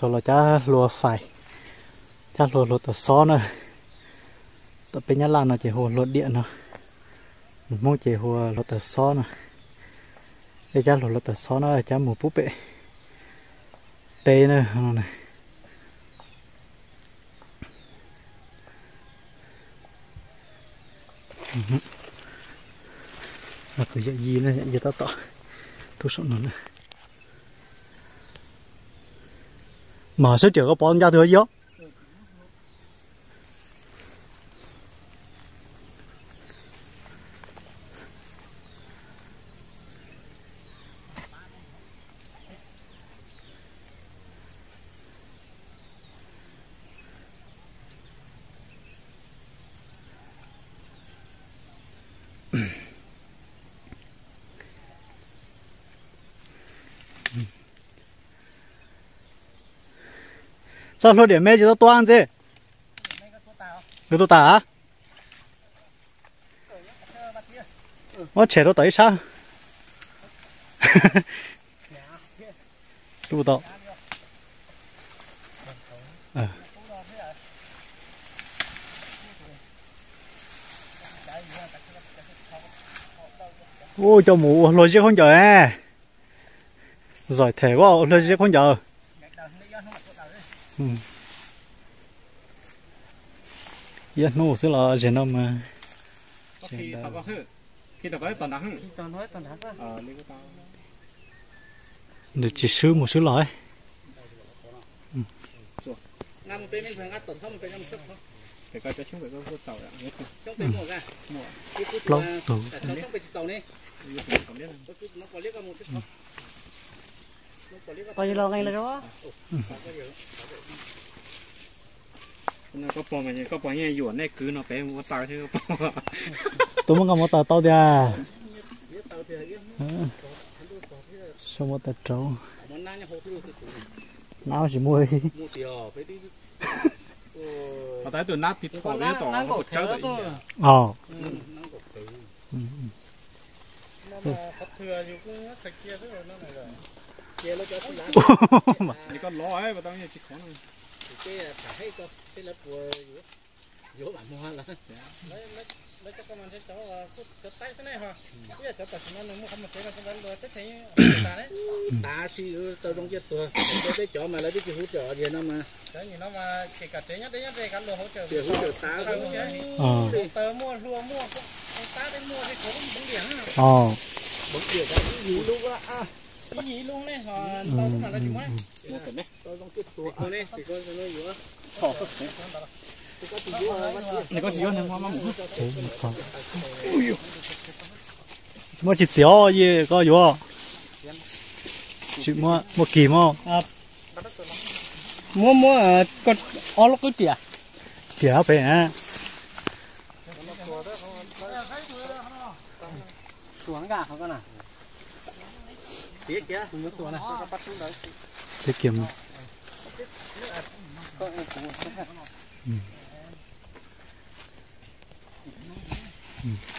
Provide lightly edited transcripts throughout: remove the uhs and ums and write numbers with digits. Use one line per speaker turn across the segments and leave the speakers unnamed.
sau là cha lùa phải cha lùa tờ xó nữa tập bên nhà làng nó chỉ hồ lùa điện nữa mong chỉ hồ lùa tờ xó nữa để cha lùa tờ xó nữa cha mù búp bệ tê nữa này là cứ dạy gì nữa dạy tao tao tôi sợ nó nữa mà số triệu có bọn ra thừa gì không sao luôn để mẹ chỉ tao toan gì người tôi tả nó trẻ nó tới sao tôi tao ôi cho mù lôi chiếc không chờ giỏi thể quá lôi chiếc không chờ yên nô sẽ là gì đâu mà
khi tao có hư khi tao có toàn đắng
để chỉ sứ một sứ lõi
năm tên mình phải ngắt tổn thương cái năm sức thôi phải coi cho chúng phải có tàu ạ chúng phải mua ra
lâu tủ
chúng phải tàu này nó có liếc một chút không
bao nhiêu lâu ngay là đó
nó có bò mà có bò như yuan này cứ nó bé mua tàu thì có bò
tôi muốn có một tàu đi à sao một tàu trâu nào chỉ mua
ở tại tụi nát thịt bò với tàu nó cột trâu đấy thì con ló ấy và tao như chỉ khó này
cái thả hay cơ cái lớp của vô bản mua là lấy cho con mình sẽ cho tay thế này hả bây giờ cho tay nó mua không một cái là con vẫn rồi thấy ta đấy ta suy tao trong chiếcตัวcái chỗ mà lấy cái hỗ trợ gì nó mà cái gì nó mà kể cả chế nhất đấy cả lô hỗ trợ ta tớ mua lúa mua ta đấy mua cái khối bóng biển bóng biển cái gì luôn á cái gì luôn đấy họ tao cũng là chúng ấy mua cái này tao trong chiếcตัวnày thì con nó nhiều á
này có gì đó này hoa măng
mua thịt xéo gì có gì không chị mua kìm không
mua con ó lóc cái
tỉa phải à
xuống gà không con à tiếc kia xuống xuống này bắt xuống đấy
tiết kiệm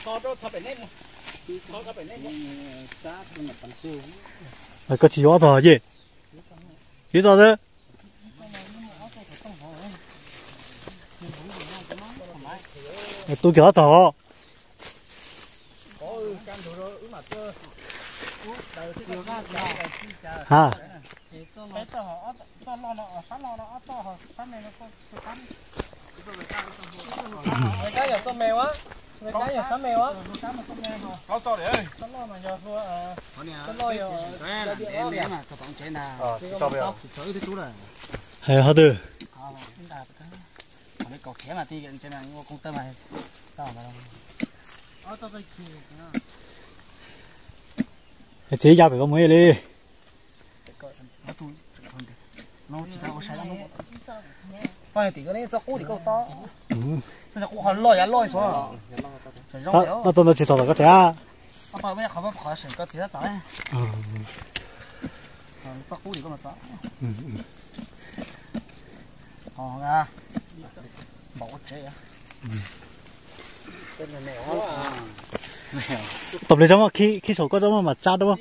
có đâu thập bảy nét có thập bảy nét sát nhưng mà tận siêu
có chỉ hóa rồi gì chỉ rồi đấy tôi kéo rồi ha
người cá nhiều tôm mèo á người cá nhiều cá mèo á
có to đấy
tôm lo mà giờ thua tôm lo nhiều
đấy mà các bạn chơi nào
sao bây giờ
tới thế chú này
hay hả tư
cái cọc khé mà ti cái trên này mua công tơ này tao mà tao đây
chế ra phải có mấy đi
nó chỉ tao có sai lắm sao này tí cái này cho cũ thì câu to nó cũng còn lôi lôi xuống
nó chỉ tao là cái trẻ
tao bây giờ không có sừng có gì hết tao cho cũ thì có mà to ra bỏ chế á tên là mèo
tập lên trong khi số có trong mà chát đúng không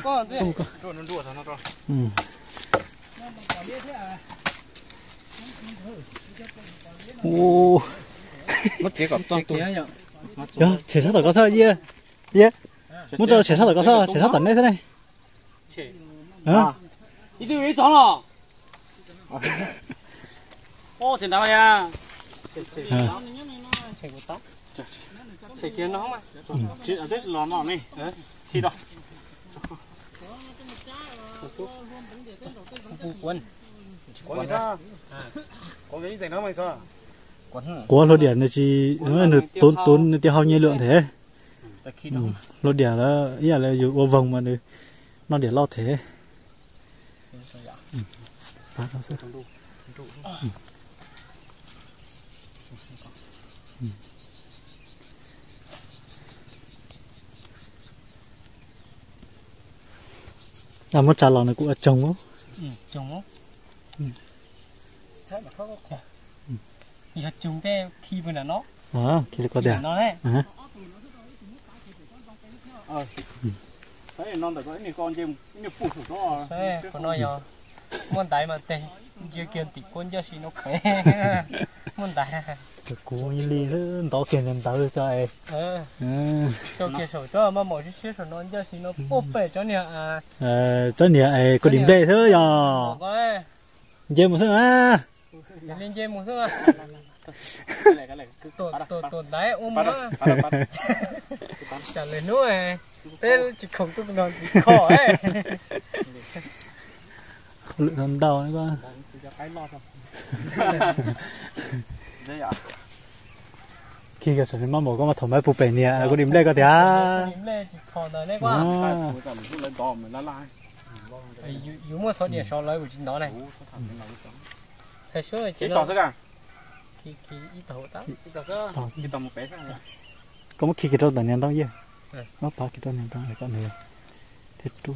có gì
nó đùa thằng nó to
ô
mất chỉ có toàn tụi
chưa chế sát tỏi có thơ gì gì muốn cho chế sát tỏi có thơ chế sát tỏi này thế này à
đi đi chó rồi ô chuyện đâu nha chạy kia nó mà chuyện ở đây lò mỏ này thì đâu quân quân sao có cái gì nó mày sao
của lô điện này chỉ nó tốn tiêu hao nhiên lượng thế lô điện là ý làอยู่ô vòng mà nó để lo thế làm một trà lò này cũng là trồng không?
Trồng không? Thế mà có khổ. Thì trồng cái khi vừa là nó.
Khi có đẻ.
Nó đấy. Thế non được cái này con chim nó phụ thuộc nó. Thế con nói giờ muốn đại mà tê chưa kiên tị quân cho xin nó khỏe. Muốn đại.
Cố như ly hơn to kiên lên tao cho ai.
Cho kia sổ cho mà mỗi chiếc sổ non cho xin nó bóp bể cho nè
cho nè ai có điểm đây thôi à. Dê một thứ à.
Lên dê một thứ à. Tụt đấy ôm nó. Trả lời nữa này. Thế chỉ không tụt non chỉ khó ấy.
Lựa thằng đầu đấy ba. Khi cái sản phẩm có mà thổi máy phụ bể nè, có điểm đây có thể á.
Điểm đây chỉ thổi này đấy quá. Dù mua số điện số lấy của chính đó này. Thế số này chỉ là khi ít thổi tao. Ít tao một bé sang rồi.
Có một khi cái trâu tận nhân tao gì? Nó ba cái trâu nhân tao này con này. Thế chua.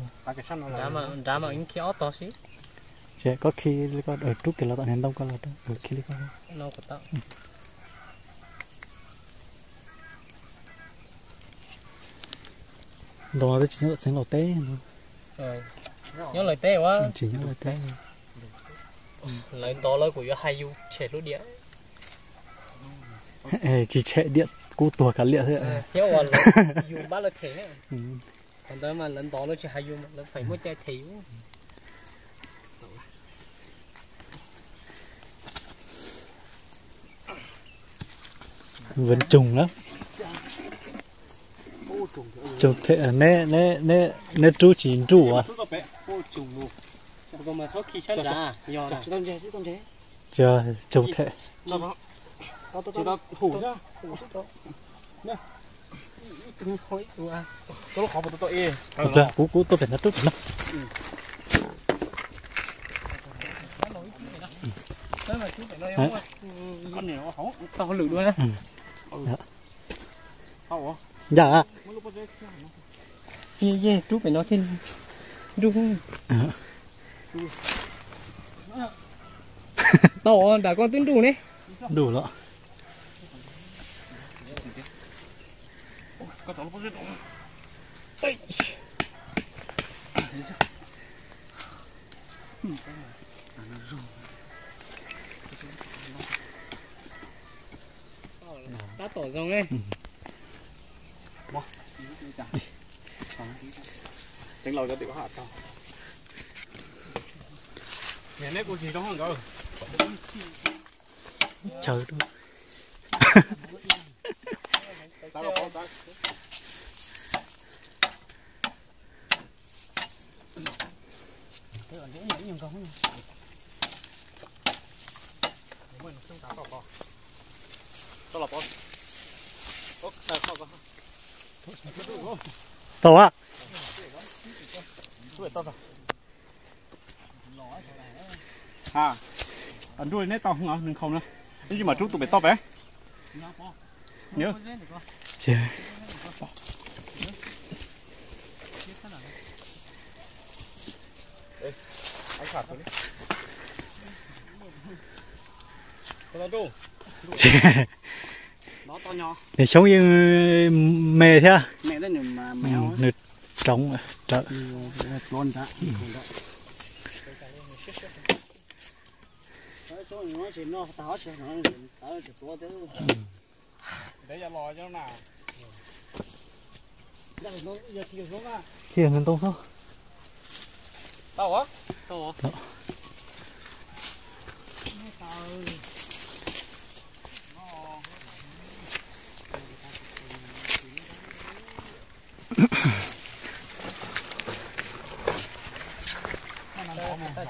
Đá mà in khi ớt to xí.
Chứ có khi có ở trúc cái là tận nhân tao con là ở khi có.
Nó của tao.
Đó là chỉ nhớ sinh lò té.
Nhớ lời té quá.
Chỉ nhớ lời té.
Lời to lời của hai du trẻ lúa điện.
Chỉ chạy điện cú tua cả liệt thôi.
Nhớ là dù ba là thể này. Còn tới mà lần to nó chỉ hai du mà phải mua chai thủy.
Vẫn trùng lắm. Trùng thế nè chú chỉ chú à? Chờ trùng thế.
Chỉ đó hủ ra, hủ chút đó. Nè. Khói à. Tôi khó một tôi
Cú tôi phải nó chút nó.
Con này nó hổ, tao lử luôn á. Hổ.
Dạ.
Ye, chú phải nói thêm. Đúng. Tao đã con tính đủ đấy.
Đủ rồi.
Đã tổ rồng lên.
Sinh lò cho tiểu hạt tao. Nhà nếp của chị có không cơ?
Chờ thôi.
Tao đâu có tao.
Cái còn dễ nhảy nhiều không? Mình không tạo có. Tao là con. Ốc, tao không có.
Tao á.
À, anh đuôi nét tao không ngờ, đừng không nữa. Nhưng mà chú tụi bay to bé. Nhớ.
Chờ.
Anh phạt rồi đấy. Tao chú. Nó to nhỏ.
Để sống như mè thế à?
Mẹ đó nhưng mà mèo.
Nửa trống trợ.
Luôn ra.
số nó chỉ nó tao sẽ nó tao chỉ to thế
để cho lò cho nào
nó giờ thì nó à
kia nên tông sao
tao á tao
ta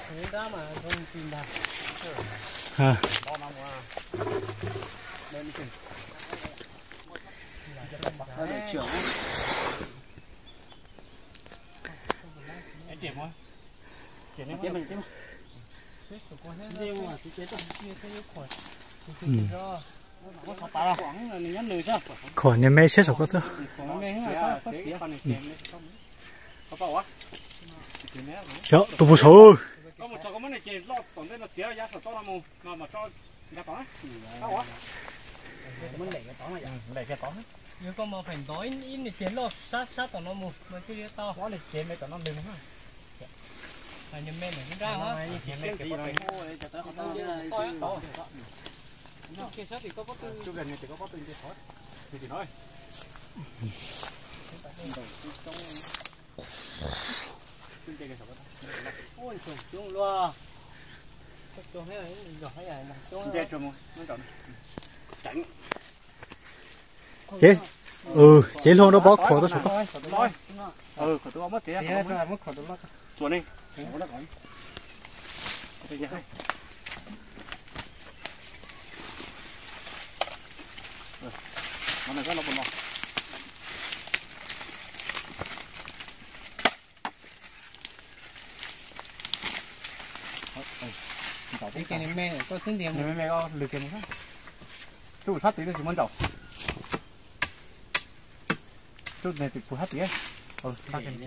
chỉ ra mà không tìm được
ha
tao nằm qua lên đi
để trưởng
anh chị thôi chị
tiếp
nên
mình tiếp riêng mà thì chế tạo như thế khỏi có sao ta quảng là mình nhắn lười chứ
khỏi nên mấy chết rồi có sao
quảng này là có
cái con này kèm đấy có bao á
chợ tụi bố số
có một chỗ có mấy này chị lo tổng đây là chia giá sổ to là mù mà cho giá to tao á
mình lấy cái to này
lấy cái to
nếu có mà phải đói in thì tiền lo sát sát tao nó mù mà cái đĩa to
có này kèm mấy tao nó đừng ha
là nhân men này nó ra hả
kèm mấy cái này
to kia sát thì có tư
chú gần này thì có tư gì thôi thì nói
ôi trời chung loa chung thế này giỏi vậy này chung
chơi chung nó chọn chảnh
chế chế luôn nó bó khổ tôi sụp
thôi của tôi mất tiền
mất khỏi tôi mất
chuột đi nó còn bây giờ nó này rất là buồn lòng
cái này mẹ có xin tiền
mẹ có lừa tiền không chú sát tí nó chỉ muốn chậu chú này thì phụ hát tí ấy ta cái gì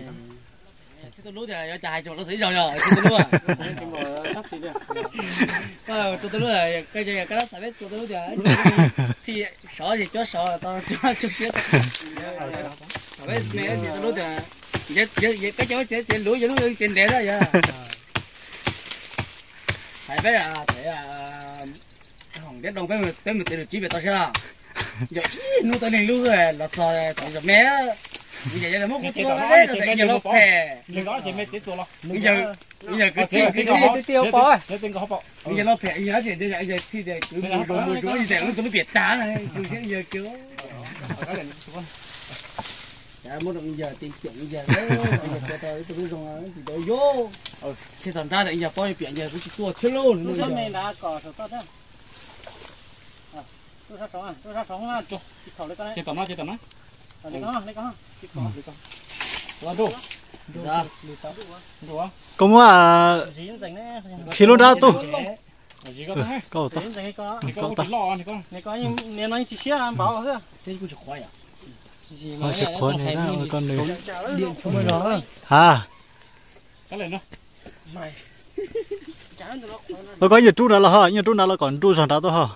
tôi lúa thì chạy cho nó xí rồi tôi lúa
sát xí đi
tôi lúa là cái đó phải biết tôi lúa thì sợ gì cho sợ tao cho chút xíu biết mẹ thì tôi lúa thì cái chỗ trên lúa nó trên đẻ đó vậy phải biết là hỏng biết đông cái mình tự chỉ biết tao sẽ làm giờ nuôi tao này nuôi rồi là sao tao giờ mẹ bây giờ là mất cái tiêu đấy rồi bây giờ nó phè
nhưng đó chỉ mấy tí tuổi lo
bây giờ cái tiêu có bây giờ nó phè giờ thì bây giờ thì để cứ rồi rồi giờ nó biết trả này cứ giờ kiểu dạ muốn được giờ tiền chuyện giờ đấy giờ tôi dùng thì tôi vô thì thành ra là giờ coi chuyện giờ cái tua thiếu luôn nữa này đã cỏ rồi tốt đấy tôi sát sống á chú khẩu lấy con đấy
chỉ tầm nó
lấy con
là đủ
dạ
đủ á
cũng khi luôn ra tu
gì có thế
câu to
câu to lo thì con
này có nhưng nếu nói chỉ xía ăn bảo thế thế cũng chịu khoai à gì mà
chụp khoai này đó con này
điện không mới đó
à
cái này nữa
mày
tôi có nhiều chú nào là ha nhiều chú nào là còn chú sản đó ha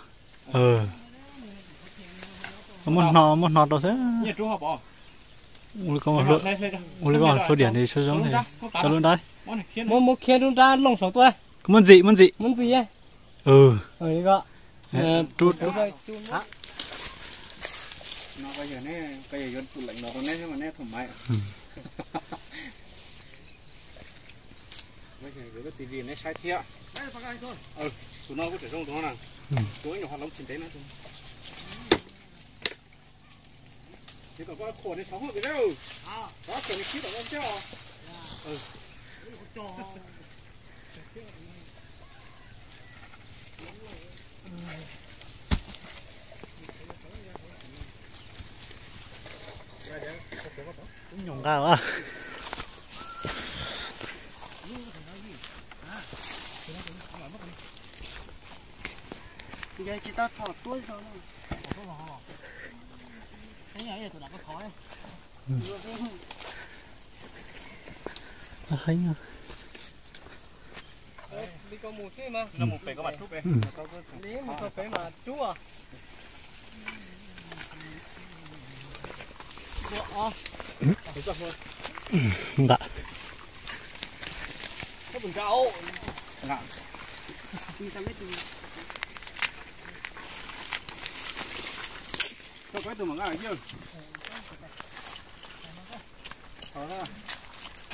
một nọ đâu thế
nhiều chú học bỏ
uli con số điện thì số giống thì cho luôn đấy
một kia luôn ra lồng sổ tôi
muốn gì
ấy đấy có
chú
nó bây giờ dân tụi lạnh nó nè mà nè thoải mái bây giờ cái tivi này sai thiệt tụi nó có thể không tụi nó nào tụi nó hoạt động kinh tế nữa thì còn có khổ này sống được đâu đó cần khí của con cho
nhổng cao quá
bây giờ chỉ ta thọt túi thôi cái này tôi đã có thói
hay nha
đi con mù xí mà
nó một phải có mặt chút đấy
đi mình có phải mà chú à
dạ
cái bún cháo
ngạ cho cái từ mà ngạ chưa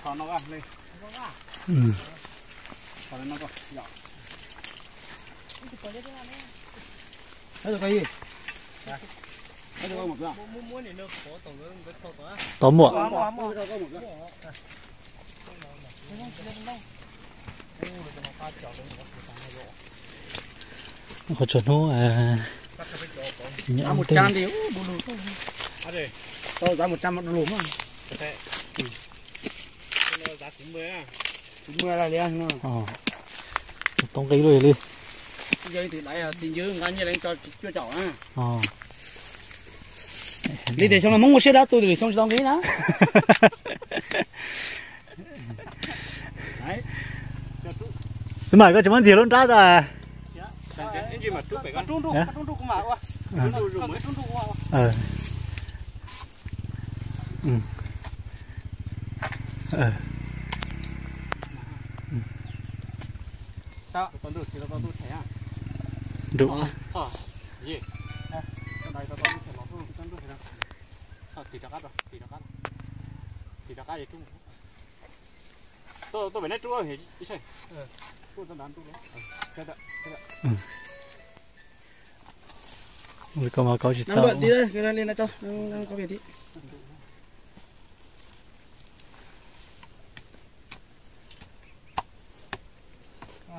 thọ nó ra lên thọ nó có nhỏ
Đấy rồi cái gì?
cái đó một cái
Muốn thì nó có tổng cái thọ quá.
tóm muộn có chuẩn hô
Giá 100 thì bù lù thôi.
à đây
Tôi giá 100 một lùm à.
thế nó giá 90 à
90 là liền mà.
tóm cái rồi đi
Dây thì đấy tiền dư ngắn như đánh cho chưa chỏ á. Đi để xong là mong một xe đó tôi để xong cái đó. Đấy.
xin mời có chúng ăn gì luôn ra rồi
cái gì mà trúc phải con trúc cũng mà quá rồi mới trúc quá sao con được thì tao tôi thấy à
đủ
gì đây tao tôi thấy nó không con được rồi thì đã cắt rồi thì đã cắt gì trúc tôi phải nói trúc thì đi chơi tôi tao đánh trúc đó cái đó
người có mà có gì
Năm
tao
bận đi đây, cái này lên đây cho, đang có việc đi.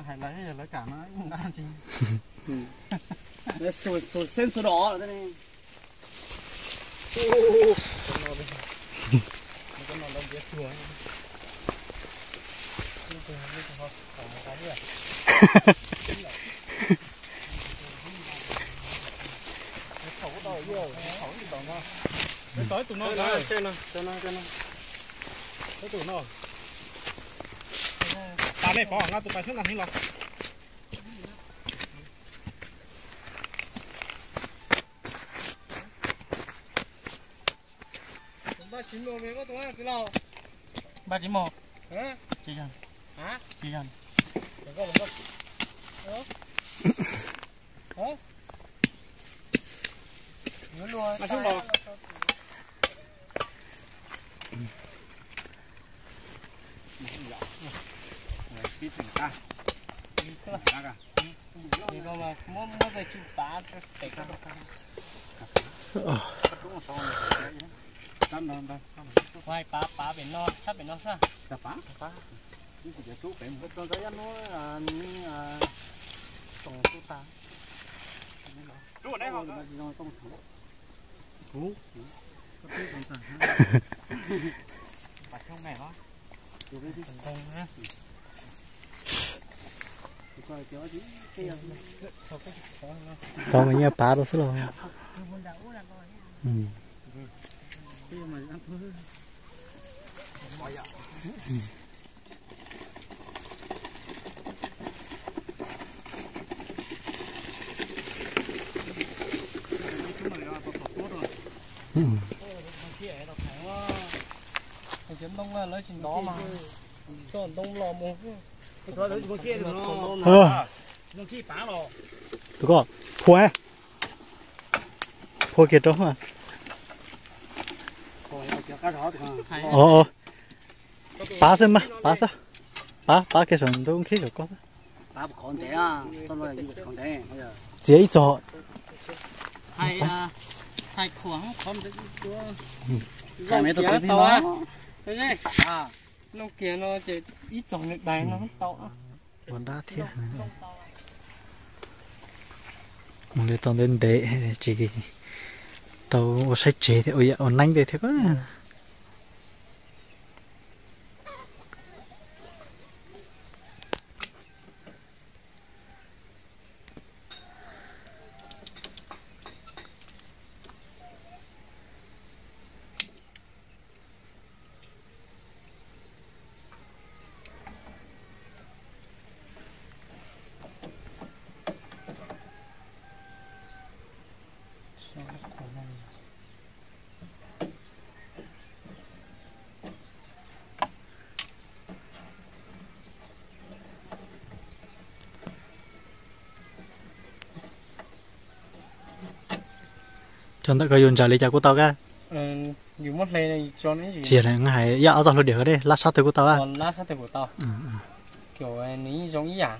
hay lấy cả nó cũng đang chi
Đấy, sổ sen sổ đỏ ở đây này. Con nó đông biết chùa.
tới tụi nó
Trên nó.
tới tụi nó ta này phó nga tụi bay xuống làm thế nào
Ba chín mồ mấy có tụi cái nào?
391
Hả?
chị dần
Hả?
chị dần
Đừng có. Hả? Nó luôn.
mà xuống rồi cái thằng ta cả
Thì nó mà muốn về chụp bá cái cái Ngoài bá biển non, sắp biển non sao?
phá cái gì chú phải một con cái nó
Tổng tu tá.
chú ở đây không bạch không này đó
Không nhá.
tao mới nhớ phá đó rồi
Chấm đông là lấy chừng đó mà. Cho đông lò một.
rồi đấy con kia nó con kia phá rồi
tụi con phua kia trống à phá xem mà phá sao phá cái sườn tôi cũng khí được con
Bá một con thế à, con này một con thế bây giờ.
dễ cho
Hai khoáng con đấy chúa.
cái mấy tôi thấy nó
Thế này. À, nó kia nó chỉ ít trồng được đầy nó to.
còn đá thiết một người tao đến để chỉ tao sách chế thì ôi ổn nhanh để thế quá cho nó có dùng trả lý cho của tao cái
dùng một lần này cho nó gì
chỉ là ngay ya ở trong lối địa cái đấy lát sát từ của tao á
còn lát sát từ của tao kiểu ní giống ý à